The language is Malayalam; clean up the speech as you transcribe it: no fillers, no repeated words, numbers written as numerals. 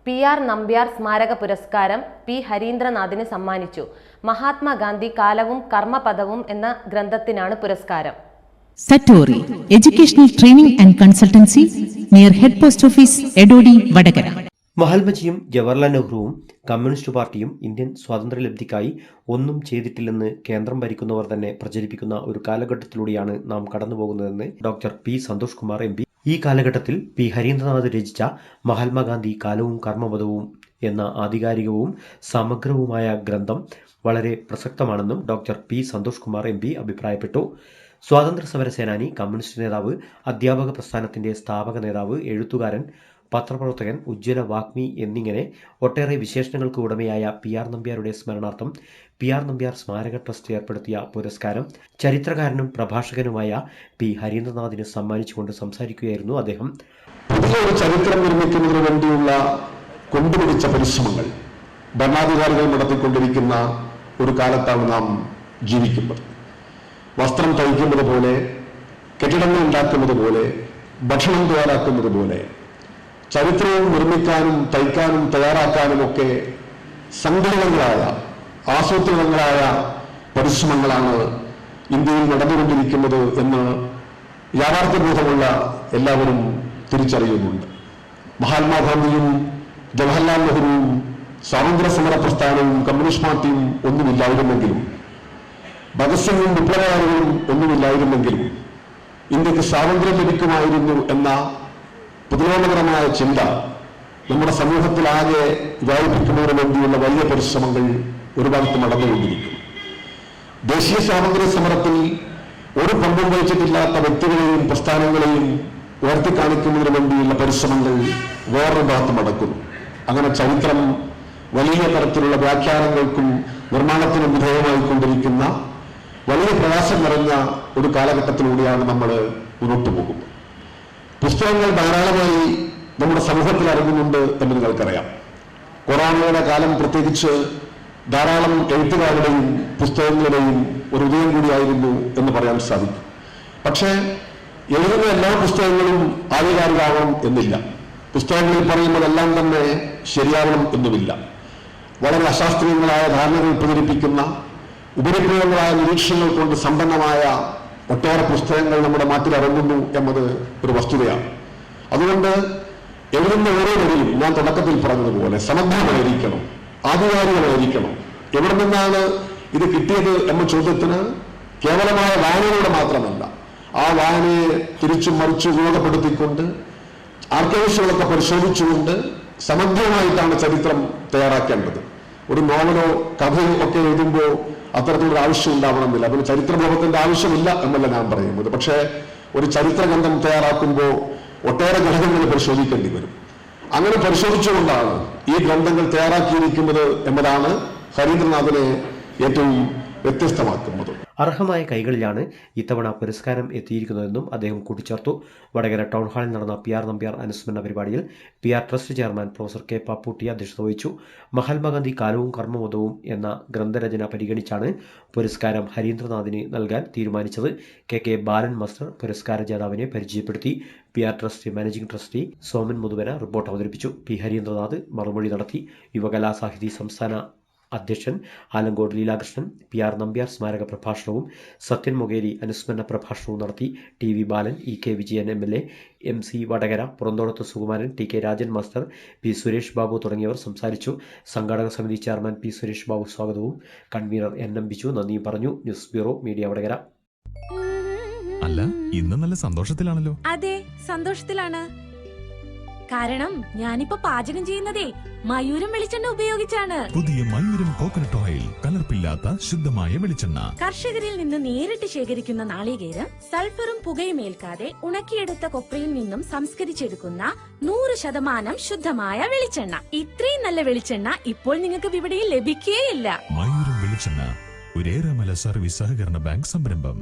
PR നമ്പ്യാർ സ്മാരക പുരസ്കാരം പി ഹരീന്ദ്രനാഥിന് സമ്മാനിച്ചു. മഹാത്മാഗാന്ധി കാലവും കർമ്മപദവും എന്ന ഗ്രന്ഥത്തിനാണ് പുരസ്കാരം. Satori Educational Training and Consultancy near Head Post Office, Edodi, Vadagara. മഹാത്മജിയും ജവഹർലാൽ നെഹ്റുവും കമ്മ്യൂണിസ്റ്റ് പാർട്ടിയും ഇന്ത്യൻ സ്വാതന്ത്ര്യലബ്ധിക്കായി ഒന്നും ചെയ്തിട്ടില്ലെന്ന് കേന്ദ്രം ഭരിക്കുന്നവർ തന്നെ പ്രചരിപ്പിക്കുന്ന ഒരു കാലഘട്ടത്തിലൂടെയാണ് നാം കടന്നുപോകുന്നതെന്ന് doctor P Santhosh Kumar MP ഈ കാലഘട്ടത്തിൽ പി ഹരീന്ദ്രനാഥ് രചിച്ച മഹാത്മാഗാന്ധി കാലവും കർമ്മപദവും എന്ന ആധികാരികവും സമഗ്രവുമായ ഗ്രന്ഥം വളരെ പ്രസക്തമാണെന്നും doctor P Santhosh Kumar MP അഭിപ്രായപ്പെട്ടു. സ്വാതന്ത്ര്യ സമര സേനാനി, കമ്മ്യൂണിസ്റ്റ് നേതാവ്, അധ്യാപക പ്രസ്ഥാനത്തിന്റെ സ്ഥാപക നേതാവ്, എഴുത്തുകാരൻ, പത്രപ്രവർത്തകൻ, ഉജ്ജ്വല വാഗ്മി എന്നിങ്ങനെ ഒട്ടേറെ വിശേഷണങ്ങൾക്ക് ഉടമയായ PR നമ്പ്യാരുടെ സ്മരണാർത്ഥം PR നമ്പ്യാർ സ്മാരക ട്രസ്റ്റ് ഏർപ്പെടുത്തിയ പുരസ്കാരം ചരിത്രകാരനും പ്രഭാഷകനുമായ പി ഹരീന്ദ്രനാഥിന് സമ്മാനിച്ചുകൊണ്ട് സംസാരിക്കുകയായിരുന്നു അദ്ദേഹം. പുതിയൊരു ചരിത്രം നിർമ്മിക്കുന്നതിന് വേണ്ടിയുള്ള കൊണ്ടുപിടിച്ച പരിശ്രമങ്ങൾ ഭരണാധികാരികൾ നടത്തിക്കൊണ്ടിരിക്കുന്ന ഒരു കാലത്താണ് നാം ജീവിക്കുന്നത്. വസ്ത്രം തയ്ക്കുന്നത് പോലെ, കെട്ടിടങ്ങൾ ഉണ്ടാക്കുന്നത് പോലെ, ഭക്ഷണം തയ്യാറാക്കുന്നത് പോലെ ചരിത്രവും നിർമ്മിക്കാനും തയ്ക്കാനും തയ്യാറാക്കാനും ഒക്കെ സംഘടനകളായ ആസൂത്രിതങ്ങളായ പരിശ്രമങ്ങളാണ് ഇന്ത്യയിൽ നടന്നുകൊണ്ടിരിക്കുന്നത് എന്ന് യാഥാർത്ഥ്യബോധമുള്ള എല്ലാവരും തിരിച്ചറിയുന്നുണ്ട്. മഹാത്മാഗാന്ധിയും ജവഹർലാൽ നെഹ്റുവും സ്വാതന്ത്ര്യ സമര പ്രസ്ഥാനവും കമ്മ്യൂണിസ്റ്റ് പാർട്ടിയും ഒന്നുമില്ലായിരുന്നെങ്കിലും, ഭഗത് സിംഗും വിപ്ലവകാരികളും ഒന്നുമില്ലായിരുന്നെങ്കിലും ഇന്ത്യക്ക് സ്വാതന്ത്ര്യം ലഭിക്കുമായിരുന്നു എന്ന പൊതുലോകപരമായ ചിന്ത നമ്മുടെ സമൂഹത്തിലാകെ വ്യാപിപ്പിക്കുന്നതിന് വേണ്ടിയുള്ള വലിയ പരിശ്രമങ്ങൾ ഒരു ഭാഗത്ത് നടന്നുകൊണ്ടിരിക്കും. ദേശീയ സ്വാതന്ത്ര്യ സമരത്തിൽ ഒരു പങ്കും വഹിച്ചിട്ടില്ലാത്ത വ്യക്തികളെയും പ്രസ്ഥാനങ്ങളെയും ഉയർത്തിക്കാണിക്കുന്നതിന് വേണ്ടിയുള്ള പരിശ്രമങ്ങൾ വേറൊരു ഭാഗത്ത് നടക്കുന്നു. അങ്ങനെ ചരിത്രം വലിയ തരത്തിലുള്ള വ്യാഖ്യാനങ്ങൾക്കും നിർമ്മാണത്തിനും വിധേയമായിക്കൊണ്ടിരിക്കുന്ന വലിയ പ്രയാസം നിറഞ്ഞ ഒരു കാലഘട്ടത്തിലൂടെയാണ് നമ്മൾ മുന്നോട്ട് പോകുന്നത്. പുസ്തകങ്ങൾ ധാരാളമായി നമ്മുടെ സമൂഹത്തിൽ ഇറങ്ങുന്നുണ്ട് എന്ന് നിങ്ങൾക്കറിയാം. കൊറോണയുടെ കാലം പ്രത്യേകിച്ച് ധാരാളം എഴുത്തുകാരുടെയും പുസ്തകങ്ങളുടെയും ഒരു ഉദയം കൂടിയായിരുന്നു എന്ന് പറയാൻ സാധിക്കും. പക്ഷേ എഴുതുന്ന എല്ലാ പുസ്തകങ്ങളും ആധികാരികമാവണം എന്നില്ല. പുസ്തകങ്ങളിൽ പറയുന്നതെല്ലാം തന്നെ ശരിയാവണം എന്നുമില്ല. വളരെ അശാസ്ത്രീയങ്ങളായ ധാരണകൾ പ്രചരിപ്പിക്കുന്ന, ഉപരിപ്ലവങ്ങളായ നിരീക്ഷണങ്ങൾ കൊണ്ട് സമ്പന്നമായ ഒട്ടേറെ പുസ്തകങ്ങൾ നമ്മുടെ നാട്ടിൽ ഇറങ്ങുന്നു എന്നത് ഒരു വസ്തുതയാണ്. അതുകൊണ്ട് എഴുതുന്ന ഓരോ വരിയും ഞാൻ തുടക്കത്തിൽ പറഞ്ഞതുപോലെ സമഗ്രമായിരിക്കണം, ആധികാരികമായിരിക്കണം. എവിടെ നിന്നാണ് ഇത് കിട്ടിയത് എന്ന ചോദ്യത്തിന് കേവലമായ വായനയിലൂടെ മാത്രമല്ല, ആ വായനയെ തിരിച്ചും മറിച്ചും ഉപയോഗപ്പെടുത്തിക്കൊണ്ട് ആർക്കൈവ്സുകളൊക്കെ പരിശോധിച്ചുകൊണ്ട് സമഗ്രമായിട്ടാണ് ചരിത്രം തയ്യാറാക്കേണ്ടത്. ഒരു നോവലോ കഥയോ ഒക്കെ എഴുതുമ്പോൾ അത്തരത്തിലൊരു ആവശ്യം ഉണ്ടാവണമെന്നില്ല. അതിന് ചരിത്രബോധത്തിന്റെ ആവശ്യമില്ല എന്നല്ല ഞാൻ പറയുന്നത്. പക്ഷേ ഒരു ചരിത്ര ഗ്രന്ഥം തയ്യാറാക്കുമ്പോൾ ഒട്ടേറെ ഘടകങ്ങൾ പരിശോധിക്കേണ്ടി വരും. അങ്ങനെ പരിശോധിച്ചുകൊണ്ടാണ് ഈ ഗ്രന്ഥങ്ങൾ തയ്യാറാക്കിയിരിക്കുന്നത് എന്നതാണ് ഹരീന്ദ്രനാഥിനെ ഏറ്റവും വ്യത്യസ്തമാക്കുന്നത്. അർഹമായ കൈകളിലാണ് ഇത്തവണ പുരസ്കാരം എത്തിയിരിക്കുന്നതെന്നും അദ്ദേഹം കൂട്ടിച്ചേർത്തു. വടകര ടൗൺ ഹാളിൽ നടന്ന PR നമ്പ്യാർ അനുസ്മരണ പരിപാടിയിൽ PR trust chairman professor K. Papputty അധ്യക്ഷത വഹിച്ചു. മഹാത്മാഗാന്ധി കാലവും കർമ്മപദവും എന്ന ഗ്രന്ഥരചന പരിഗണിച്ചാണ് പുരസ്കാരം ഹരീന്ദ്രനാഥിന് നൽകാൻ തീരുമാനിച്ചത്. K. ബാലൻ മാസ്റ്റർ പുരസ്കാര ജേതാവിനെ പരിചയപ്പെടുത്തി. PR trust managing trustee Soman Muthuvana report അവതരിപ്പിച്ചു. P. ഹരീന്ദ്രനാഥ് മറുമൊഴി നടത്തി. യുവകലാസാഹിതി സംസ്ഥാന അധ്യക്ഷൻ ആലങ്കോട് ലീലാകൃഷ്ണൻ PR നമ്പ്യാർ സ്മാരക പ്രഭാഷണവും സത്യൻ മൊകേരി അനുസ്മരണ പ്രഭാഷണവും നടത്തി. TV ബാലൻ, EK Vijayan MLA, MC Vadakara, Puranthodath Sukumaran, TK Rajan master, P. Suresh Babu തുടങ്ങിയവർ സംസാരിച്ചു. സംഘാടക സമിതി ചെയർമാൻ P. സുരേഷ് ബാബു സ്വാഗതവും കൺവീനർ NM ബിജു നന്ദിയും പറഞ്ഞു. News bureau media Vadakara. അല്ല, ഇന്ന് നല്ല സന്തോഷത്തിലാണല്ലോ? അതെ, സന്തോഷത്തിലാണ്. കാരണം ഞാനിപ്പോ പാചകം ചെയ്യുന്നതേ മയൂരം വെളിച്ചെണ്ണ ഉപയോഗിച്ചാണ്. പുതിയ മയൂരം കോക്കനട്ട് ഓയിൽ, കലർപ്പില്ലാത്ത ശുദ്ധമായ വെളിച്ചെണ്ണ. കർഷകരിൽ നിന്ന് നേരിട്ട് ശേഖരിക്കുന്ന നാളികേരം സൾഫറും പുകയും ഏൽക്കാതെ ഉണക്കിയെടുത്ത കൊപ്രയിൽ നിന്നും സംസ്കരിച്ചെടുക്കുന്ന 100% ശുദ്ധമായ വെളിച്ചെണ്ണ. ഇത്രയും നല്ല വെളിച്ചെണ്ണ ഇപ്പോൾ നിങ്ങൾക്ക് വിപണിയിൽ ലഭിക്കുകയില്ല. മയൂരം വെളിച്ചെണ്ണ, ഒരു ഏറെമല സർവീസ് സഹകരണ ബാങ്ക് സംരംഭം.